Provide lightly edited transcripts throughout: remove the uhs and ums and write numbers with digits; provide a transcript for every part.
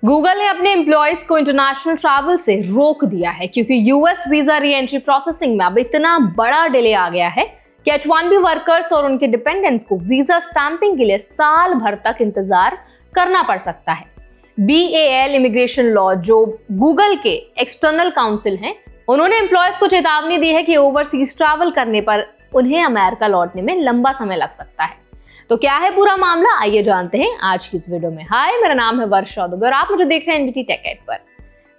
Google ने अपने employees को इंटरनेशनल ट्रैवल से रोक दिया है क्योंकि US visa re entry processing में अब इतना बड़ा डिले आ गया है कि H1B वर्कर्स और उनके डिपेंडेंट्स को वीजा स्टैंपिंग के लिए साल भर तक इंतजार करना पड़ सकता है। BAL इमिग्रेशन लॉ, जो गूगल के एक्सटर्नल काउंसिल हैं, उन्होंने एम्प्लॉयज को चेतावनी दी है कि ओवरसीज ट्रैवल करने पर उन्हें अमेरिका लौटने में लंबा समय लग सकता है। तो क्या है पूरा मामला, आइए जानते हैं आज की इस वीडियो में। हाय, मेरा नाम है वर्षा दुबे और आप मुझे देख रहे हैं NBT टेक एड पर।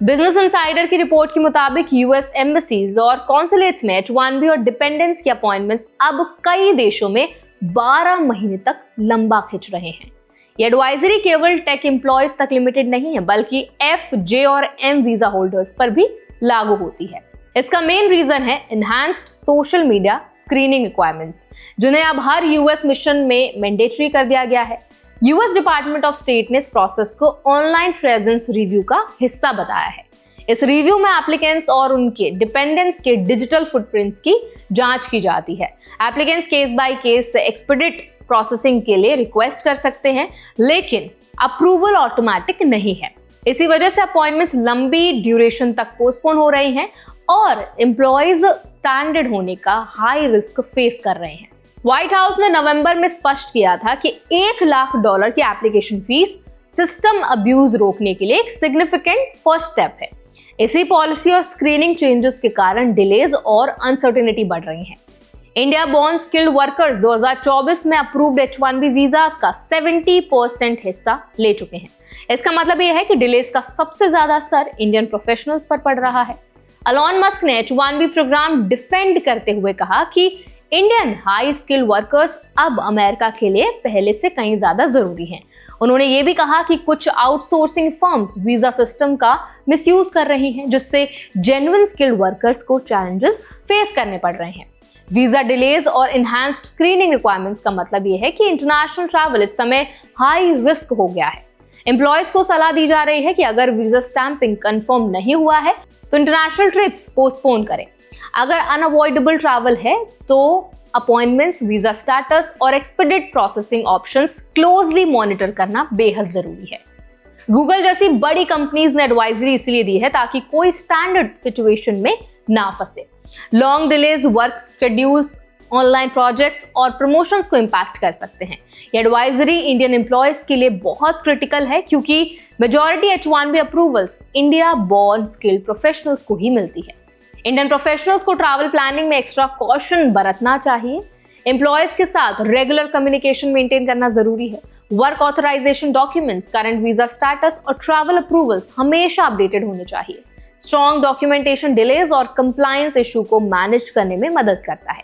बिजनेस इनसाइडर की रिपोर्ट के मुताबिक यूएस एम्बेसीज और कॉन्सुलेट्स में H1B और डिपेंडेंट्स की अपॉइंटमेंट्स अब कई देशों में 12 महीने तक लंबा खिंच रहे हैं। ये एडवाइजरी केवल टेक एम्प्लॉयज तक लिमिटेड नहीं है, बल्कि F, J और M वीजा होल्डर्स पर भी लागू होती है। इसका मेन रीजन है enhanced social media screening requirements, जिन्हें अब हर यूएस मिशन में मैंडेटरी कर दिया गया है। यूएस डिपार्टमेंट ऑफ स्टेट ने इस प्रोसेस को ऑनलाइन प्रेजेंस रिव्यू का हिस्सा बताया है। इस रिव्यू में एप्लीकेंट्स और उनके डिपेंडेंट्स के डिजिटल फुटप्रिंट्स की जांच की जाती है। Applicants case by case expedite processing के लिए रिक्वेस्ट कर सकते हैं, लेकिन अप्रूवल ऑटोमेटिक नहीं है। इसी वजह से अपॉइंटमेंट्स लंबी ड्यूरेशन तक पोस्टपोन हो रही हैं और एम्प्लॉयज स्टैंडर्ड होने का हाई रिस्क फेस कर रहे हैं। व्हाइट हाउस ने नवंबर में स्पष्ट किया था कि $1 लाख की एप्लीकेशन फीस सिस्टम अब्यूज रोकने के लिए एक सिग्निफिकेंट फर्स्ट स्टेप है। इसी पॉलिसी और स्क्रीनिंग चेंजेस के कारण डिलेज और अनसर्टेनिटी बढ़ रही है। इंडिया बोर्न स्किल्ड वर्कर्स 2024 में अप्रूव्ड H1B वीजास का 70% हिस्सा ले चुके हैं। इसका मतलब यह है कि डिलेज का सबसे ज्यादा असर इंडियन प्रोफेशनल्स पर पड़ रहा है। एलॉन मस्क ने H1B प्रोग्राम डिफेंड करते हुए कहा कि इंडियन हाई स्किल वर्कर्स अब अमेरिका के लिए पहले से कहीं ज्यादा जरूरी हैं। उन्होंने ये भी कहा कि कुछ आउटसोर्सिंग फर्म्स वीजा सिस्टम का मिसयूज कर रही हैं, जिससे जेन्युइन स्किल्ड वर्कर्स को चैलेंजेस फेस करने पड़ रहे हैं। वीजा डिलेज और एनहांस्ड स्क्रीनिंग रिक्वायरमेंट्स का मतलब ये है कि इंटरनेशनल ट्रैवल इस समय हाई रिस्क हो गया है। एम्प्लॉयज को सलाह दी जा रही है कि अगर वीजा स्टैंपिंग कंफर्म नहीं हुआ है तो इंटरनेशनल ट्रिप्स पोस्टपोन करें। अगर अनअवॉइडेबल ट्रैवल है तो अपॉइंटमेंट्स, वीजा स्टेटस और एक्सपीडिट प्रोसेसिंग ऑप्शंस क्लोजली मॉनिटर करना बेहद जरूरी है। गूगल जैसी बड़ी कंपनीज ने एडवाइजरी इसलिए दी है ताकि कोई स्टैंडर्ड सिचुएशन में ना फंसे। Long delays work schedules, online projects और प्रमोशंस को इंपैक्ट कर सकते हैं। ये एडवाइजरी इंडियन एम्प्लॉयज के लिए बहुत क्रिटिकल है क्योंकि majority H1B approvals India born skilled professionals को ही मिलती है। इंडियन प्रोफेशनल्स को ट्रैवल प्लानिंग में एक्स्ट्रा कॉशन बरतना चाहिए। एम्प्लॉयज के साथ रेगुलर कम्युनिकेशन मेंटेन करना जरूरी है। Work authorisation documents, current visa status और ट्रैवल अप्रूवल्स हमेशा अपडेटेड होने चाहिए। स्ट्रॉन्ग डॉक्यूमेंटेशन डिलेज और कंप्लायंस इशू को मैनेज करने में मदद करता है।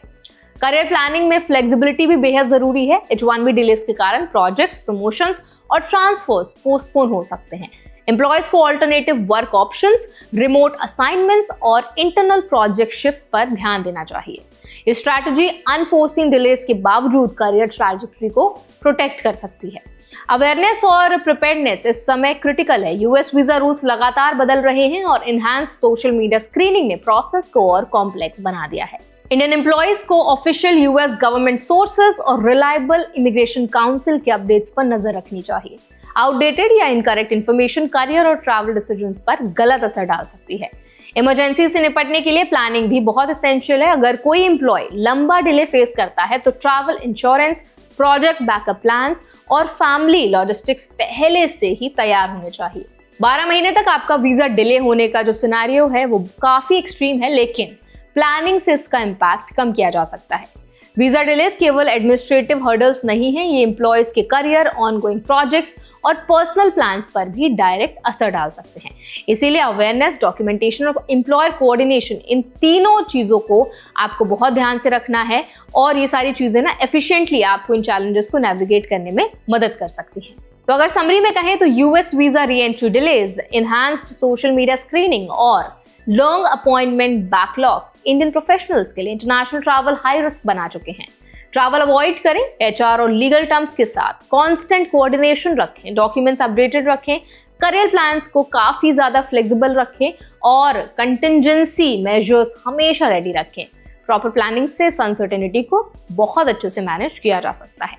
करियर प्लानिंग में फ्लेक्सिबिलिटी भी बेहद जरूरी है। H1B डिलेज के कारण प्रोजेक्ट्स, प्रमोशंस और ट्रांसफर्स पोस्टपोन हो सकते हैं। एम्प्लॉयज को alternative work options, remote assignments और इंटरनल प्रोजेक्ट शिफ्ट पर ध्यान देना चाहिए। ये स्ट्रैटेजी अनफोर्सिंग डिलेज के बावजूद करियर ट्रैजेक्टरी को प्रोटेक्ट कर सकती है। अवेयरनेस और प्रिपेयर्डनेस इस समय क्रिटिकल है। यूएस वीजा रूल्स लगातार बदल रहे हैं और इनहैंस्ड सोशल मीडिया स्क्रीनिंग ने प्रोसेस को और कॉम्प्लेक्स बना दिया है। इंडियन एम्प्लॉयज को ऑफिशियल यूएस गवर्नमेंट सोर्सेज और रिलायबल इमिग्रेशन काउंसिल के अपडेट्स पर नजर रखनी चाहिए। आउटडेटेड या इनकरेक्ट इंफॉर्मेशन करियर और ट्रैवल डिसीजंस पर गलत असर डाल सकती है। इमरजेंसी से निपटने के लिए प्लानिंग भी बहुत एसेंशियल है। अगर कोई एम्प्लॉय लंबा डिले फेस करता है तो travel insurance, project backup plans और फैमिली लॉजिस्टिक्स पहले से ही तैयार होने चाहिए। 12 महीने तक आपका वीजा डिले होने का जो सिनेरियो है वो काफी एक्सट्रीम है, लेकिन प्लानिंग से इसका इंपैक्ट कम किया जा सकता है। वीजा डिलेज केवल एडमिनिस्ट्रेटिव हर्डल्स नहीं है, ये एम्प्लॉयज के करियर, ऑनगोइंग प्रोजेक्ट्स और पर्सनल प्लान्स पर भी डायरेक्ट असर डाल सकते हैं। इसीलिए अवेयरनेस, डॉक्यूमेंटेशन और एम्प्लॉयर कोऑर्डिनेशन, इन तीनों चीजों को आपको बहुत ध्यान से रखना है और ये सारी चीजें ना एफिशिएंटली आपको इन चैलेंजेस को नेविगेट करने में मदद कर सकती हैं। तो अगर समरी में कहें तो US visa re entry delays, enhanced social media screening और long appointment backlogs Indian professionals के लिए इंटरनेशनल ट्रैवल हाई रिस्क बना चुके हैं। ट्रैवल अवॉइड करें, HR और लीगल टर्म्स के साथ कांस्टेंट कोऑर्डिनेशन रखें, डॉक्यूमेंट्स अपडेटेड रखें, करियर प्लान्स को काफी ज्यादा फ्लेक्सिबल रखें और कंटिंजेंसी मेजर्स हमेशा रेडी रखें। प्रॉपर प्लानिंग से अनसर्टेनिटी को बहुत अच्छे से मैनेज किया जा सकता है।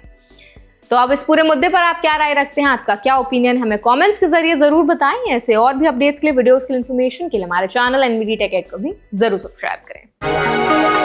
तो अब इस पूरे मुद्दे पर आप क्या राय रखते हैं, आपका क्या ओपिनियन, हमें कमेंट्स के जरिए जरूर बताएं। ऐसे और भी अपडेट्स के लिए, वीडियोस के लिए, इन्फॉर्मेशन के लिए हमारे चैनल एनबीडी टेक एड को भी जरूर सब्सक्राइब करें।